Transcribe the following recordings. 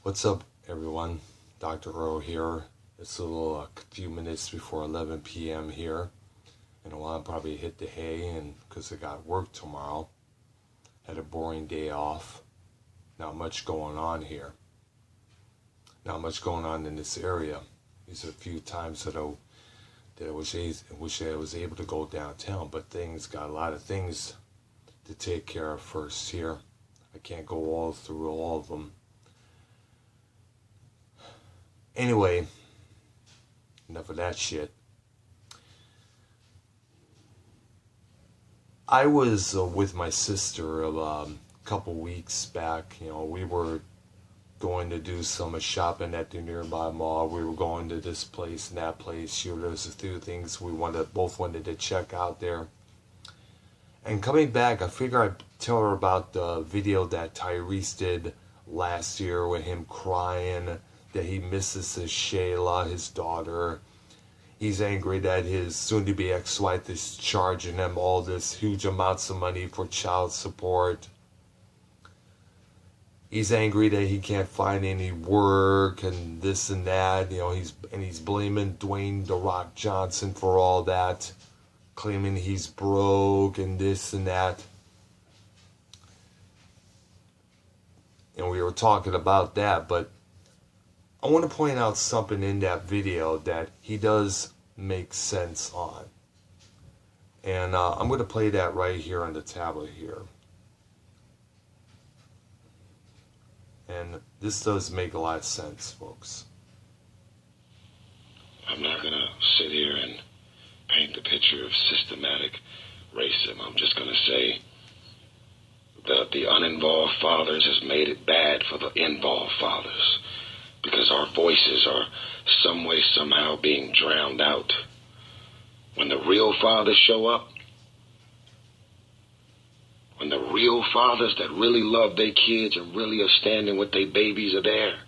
What's up, everyone? Dr. Earl here. It's a few minutes before 11 p.m. here. In a while, I'll probably hit the hay, and because I got work tomorrow. Had a boring day off. Not much going on here. Not much going on in this area. These are a few times that I wish I was able to go downtown, but got a lot of things to take care of first here. I can't go all through all of them. Anyway, enough of that shit. I was with my sister a couple weeks back. We were going to do some shopping at the nearby mall. We were going to this place and that place. There's a few things we both wanted to check out there. And coming back, I figure I'd tell her about the video that Tyrese did last year with him crying that he misses his Shayla, his daughter. He's angry that his soon-to-be ex-wife is charging him all this huge amounts of money for child support. He's angry that he can't find any work and this and that. He's blaming Dwayne "The Rock" Johnson for all that, claiming he's broke and this and that. And we were talking about that, but I want to point out something in that video that he does make sense on. And I'm going to play that right here on the tablet here. And this does make a lot of sense, folks. I'm not going to sit here and paint the picture of systematic racism. I'm just going to say that the uninvolved fathers has made it bad for the involved fathers, because our voices are some way, somehow being drowned out. When the real fathers show up, when the real fathers that really love their kids and really are standing with their babies are there,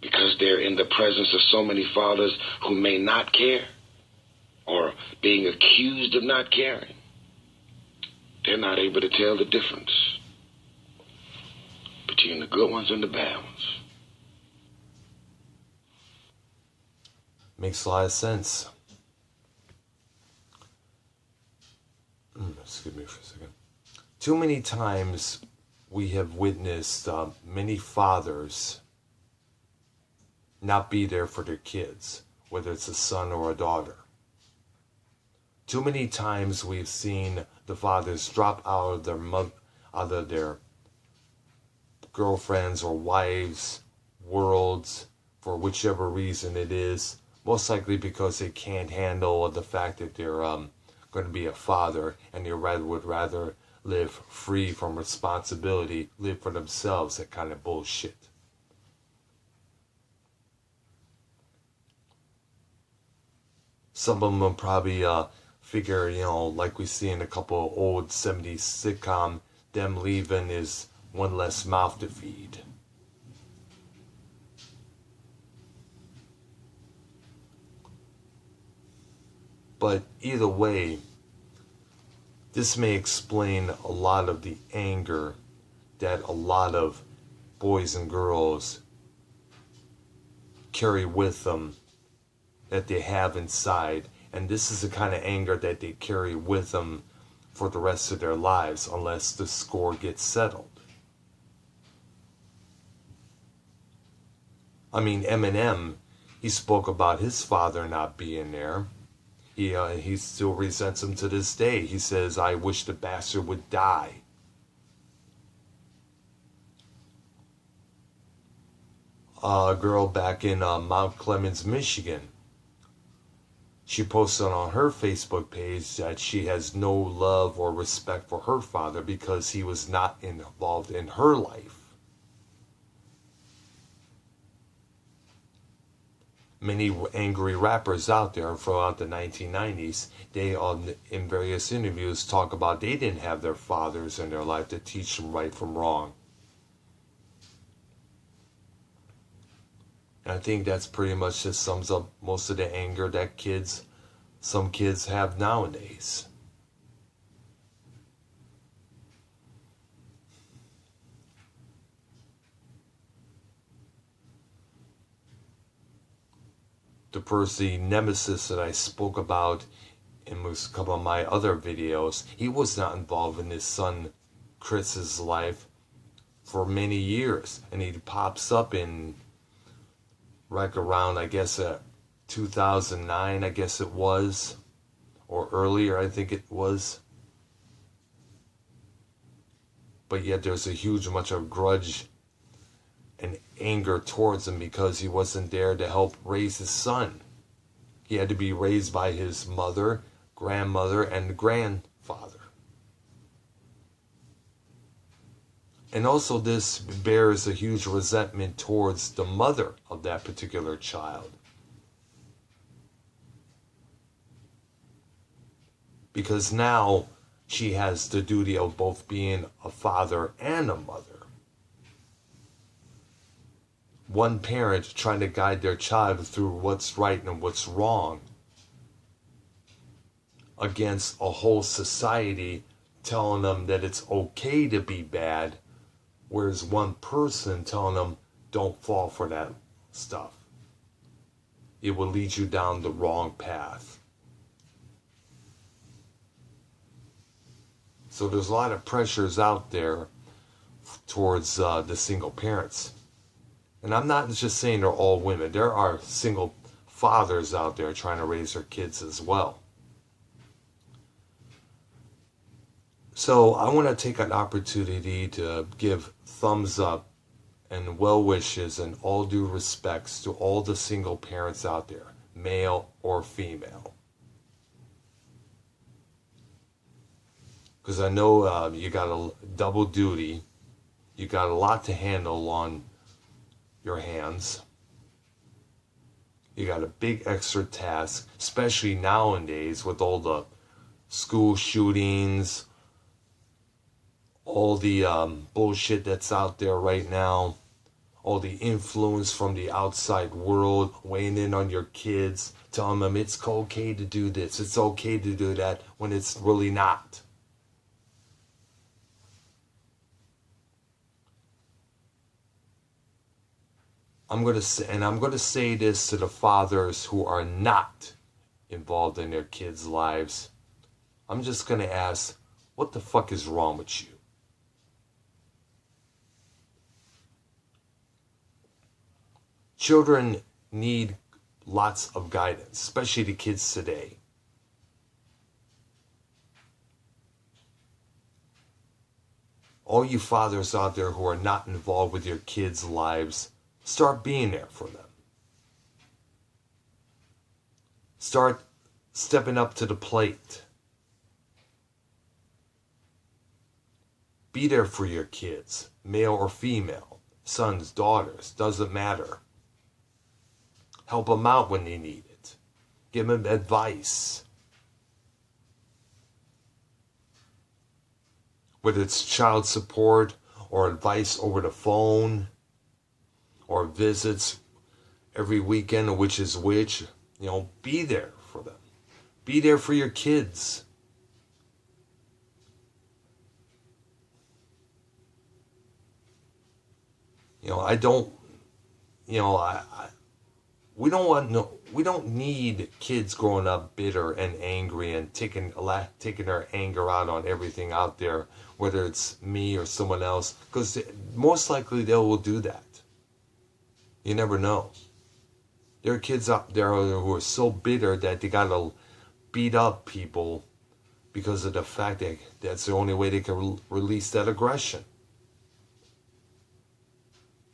because they're in the presence of so many fathers who may not care or being accused of not caring, they're not able to tell the difference between the good ones and the bad ones. Makes a lot of sense. Excuse me for a second. Too many times we have witnessed many fathers not be there for their kids, whether it's a son or a daughter. Too many times we've seen the fathers drop out of their girlfriends or wives' worlds for whichever reason it is, most likely because they can't handle the fact that they're going to be a father, and they would rather live free from responsibility, live for themselves, that kind of bullshit. Some of them will probably figure, like we see in a couple of old 70s sitcom, them leaving is one less mouth to feed. But either way, this may explain a lot of the anger that a lot of boys and girls carry with them, that they have inside. And this is the kind of anger that they carry with them for the rest of their lives, unless the score gets settled. I mean, Eminem, he spoke about his father not being there. He still resents him to this day. He says, "I wish the bastard would die." A girl back in Mount Clemens, Michigan, she posted on her Facebook page that she has no love or respect for her father because he was not involved in her life. Many angry rappers out there throughout the 1990s, they in various interviews talk about they didn't have their fathers in their life to teach them right from wrong. And I think that's pretty much just sums up most of the anger that some kids have nowadays. the nemesis that I spoke about in a couple of my other videos, he was not involved in his son Chris's life for many years, and he pops up in like around, I guess, 2009, I guess it was, or earlier, I think it was. But yet there's a huge much of grudge and anger towards him because he wasn't there to help raise his son. He had to be raised by his mother, grandmother, and grandfather. And also this bears a huge resentment towards the mother of that particular child. Because now she has the duty of both being a father and a mother. One parent trying to guide their child through what's right and what's wrong against a whole society telling them that it's okay to be bad, whereas one person telling them don't fall for that stuff. It will lead you down the wrong path. So there's a lot of pressures out there towards the single parents. And I'm not just saying they're all women. There are single fathers out there trying to raise their kids as well. So I want to take an opportunity to give thumbs up and well wishes and all due respects to all the single parents out there, male or female. Because I know you got a double duty. You got a lot to handle on your hands. You got a big extra task, especially nowadays with all the school shootings, all the bullshit that's out there right now, all the influence from the outside world weighing in on your kids, telling them it's okay to do this, it's okay to do that, when it's really not. I'm going to say this to the fathers who are not involved in their kids' lives. I'm just going to ask, what the fuck is wrong with you? Children need lots of guidance, especially the kids today. All you fathers out there who are not involved with your kids' lives, start being there for them. Start stepping up to the plate. Be there for your kids, male or female, sons, daughters, doesn't matter. Help them out when they need it. Give them advice. Whether it's child support or advice over the phone, or visits every weekend, which is which, be there for them. Be there for your kids. We don't need kids growing up bitter and angry and taking their anger out on everything out there, whether it's me or someone else, because most likely they will do that. You never know. There are kids out there who are so bitter that they gotta beat up people because of the fact that that's the only way they can release that aggression.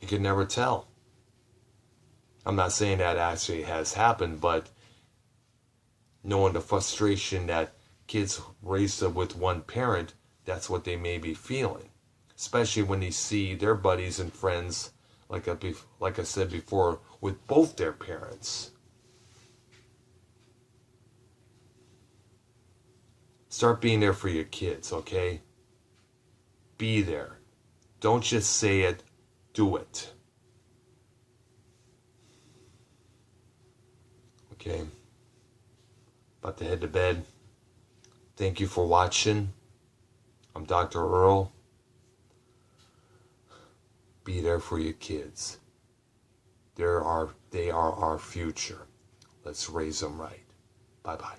You can never tell. I'm not saying that actually has happened, but knowing the frustration that kids raised up with one parent, that's what they may be feeling. Especially when they see their buddies and friends, like I said before, with both their parents. Start being there for your kids, okay? Be there. Don't just say it, do it. Okay. About to head to bed. Thank you for watching. I'm Dr. Earl. Be there for your kids. They are our future. Let's raise them right. Bye-bye.